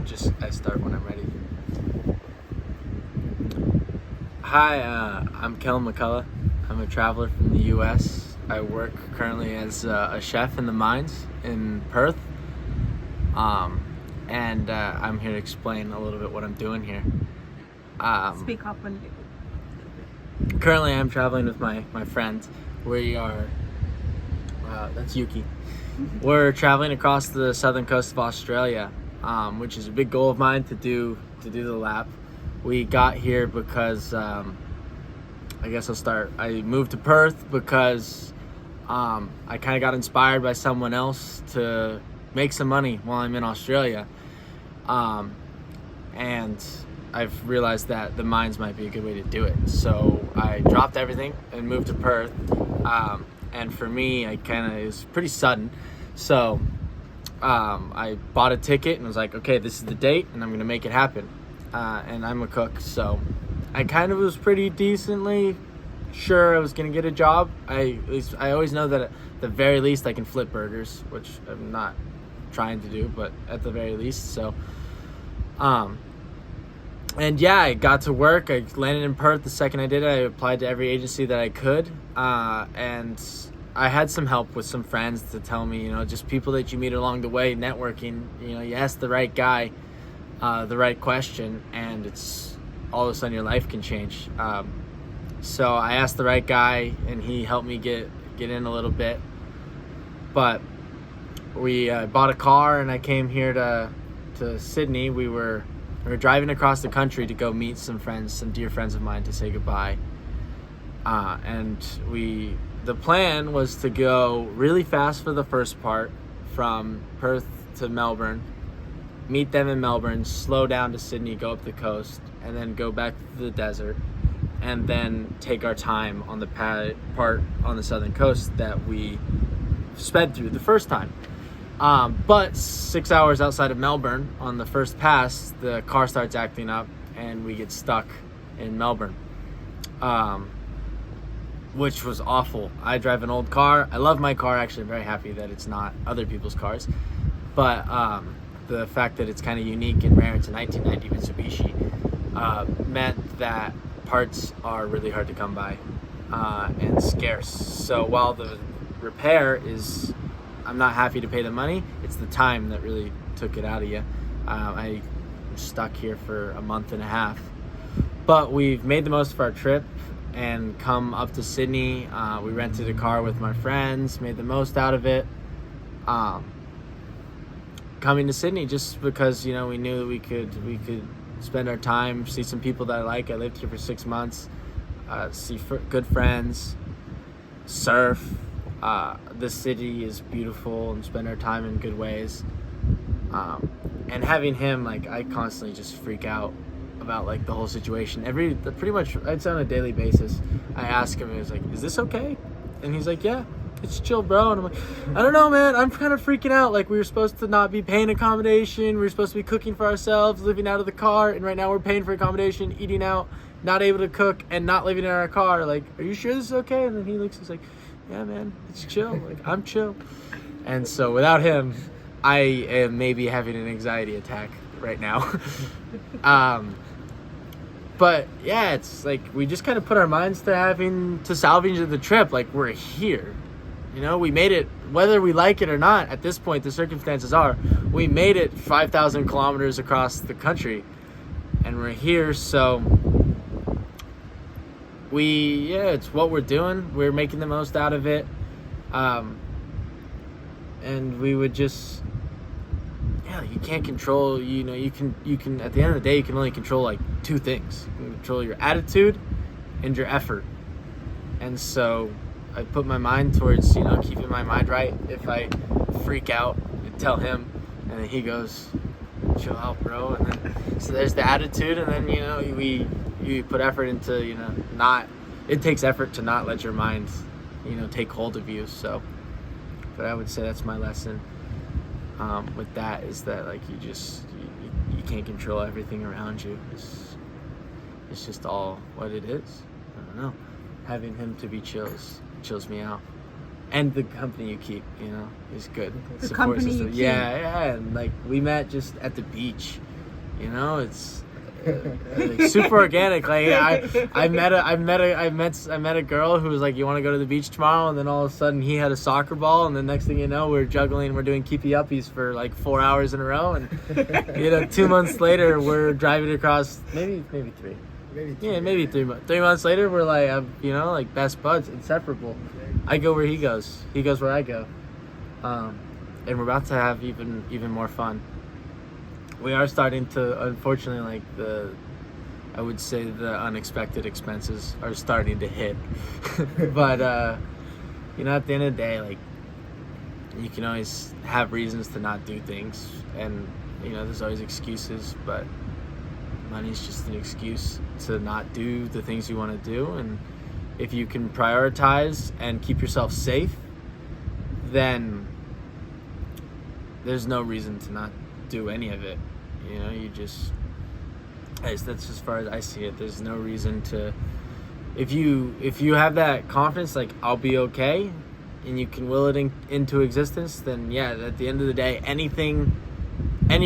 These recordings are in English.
I start when I'm ready. Hi, I'm Kellen McCullough. I'm a traveler from the U.S. I work currently as a chef in the mines in Perth. And I'm here to explain a little bit what I'm doing here. Speak up and Currently, I'm traveling with my friend. We are, that's Yuki. We're traveling across the southern coast of Australia, which is a big goal of mine to do the lap. We got here because, I guess I'll start. I moved to Perth because I kind of got inspired by someone else to make some money while I'm in Australia. And I've realized that the mines might be a good way to do it. So I dropped everything and moved to Perth. And for me, it was pretty sudden. So I bought a ticket and was like, okay, this is the date and I'm going to make it happen. And I'm a cook, so I kind of was pretty decently sure I was going to get a job. I always know that at the very least I can flip burgers, which I'm not trying to do, but at the very least. So, and yeah, I got to work. I landed in Perth the second I did it. I applied to every agency that I could, and I had some help with some friends to tell me, just people that you meet along the way, networking. You ask the right guy the right question, and it's all of a sudden your life can change. So I asked the right guy, and he helped me get in a little bit. But we bought a car, and I came here to Sydney. We were driving across the country to go meet some dear friends of mine, to say goodbye. And the plan was to go really fast for the first part from Perth to Melbourne, meet them in Melbourne, slow down to Sydney, go up the coast, and then go back to the desert, and then take our time on the part on the southern coast that we sped through the first time. But 6 hours outside of Melbourne, on the first pass, the car starts acting up, and we get stuck in Melbourne, which was awful. I drive an old car. I love my car, actually. I'm very happy that it's not other people's cars. But the fact that it's kind of unique and rare, it's a 1990 Mitsubishi, meant that parts are really hard to come by and scarce. So while the repair I'm not happy to pay the money, it's the time that really took it out of you. I'm stuck here for a month and a half. But we've made the most of our trip and come up to Sydney. We rented a car with my friends, made the most out of it. Coming to Sydney just because we knew that we could spend our time, see some people that I like. I lived here for 6 months, see good friends, surf. The city is beautiful, and spend our time in good ways. And having him, I constantly just freak out about the whole situation. Pretty much, I'd say on a daily basis, I ask him, is this okay? And he's like, yeah. It's chill, bro. And I'm like, I don't know, man. I'm kind of freaking out. We were supposed to not be paying accommodation. We were supposed to be cooking for ourselves, living out of the car. And right now we're paying for accommodation, eating out, not able to cook, and not living in our car. Are you sure this is okay? And then he looks, he's like, yeah, man, it's chill. I'm chill. And so without him, I am maybe having an anxiety attack right now. But yeah, it's we just kind of put our minds to having to salvage the trip. We're here. We made it, whether we like it or not, at this point, the circumstances are, we made it 5,000 kilometers across the country, and we're here, so it's what we're doing. We're making the most out of it, and we would just, you can't control, you can, at the end of the day, you can only control, two things. You can control your attitude and your effort, and so I put my mind towards, keeping my mind right. If I freak out, I tell him, and then he goes, chill out, bro. And then, so there's the attitude, and then, you put effort into, it takes effort to not let your mind, take hold of you. So, but I would say that's my lesson with that, is that, you can't control everything around you. It's just all what it is. I don't know. Having him to be chills me out, and the company you keep, is good. The company you keep. Yeah, and we met just at the beach. You know, it's like super organic. Like I met a girl who was like, "You want to go to the beach tomorrow?" And then all of a sudden he had a soccer ball, and then next thing you know, we're juggling. We're doing keepy uppies for like 4 hours in a row, and 2 months later, we're driving across maybe three. Maybe 3 months. 3 months later, we're like, like best buds, inseparable. I go where he goes. He goes where I go. And we're about to have even more fun. We are starting to, unfortunately, I would say the unexpected expenses are starting to hit. But, at the end of the day, like, you can always have reasons to not do things. And, there's always excuses, but money's just an excuse to not do the things you want to do. And if you can prioritize and keep yourself safe, then there's no reason to not do any of it. That's as far as I see it. There's no reason to, if you have that confidence, like, I'll be okay, and you can will it into existence, then yeah, at the end of the day, any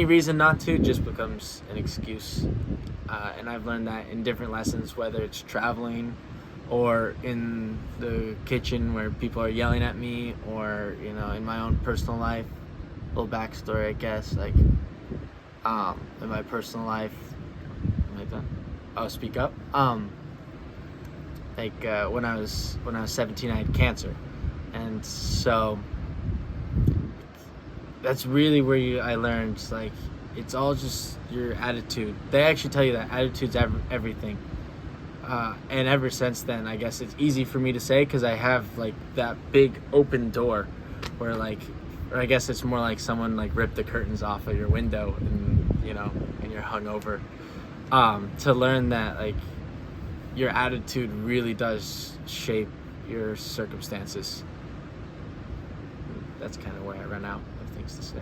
reason not to just becomes an excuse. And I've learned that in different lessons, whether it's traveling or in the kitchen where people are yelling at me, or in my own personal life. Little backstory, I guess, like, in my personal life, am I done? Oh, speak up. When I was 17, I had cancer, and so that's really where I learned, like, it's all just your attitude. They actually tell you that attitude's everything. And ever since then, I guess it's easy for me to say because I have, like, that big open door where, like, or I guess it's more like someone, like, ripped the curtains off of your window and, and you're hungover. To learn that, like, your attitude really does shape your circumstances. That's kind of where I run out of things to say.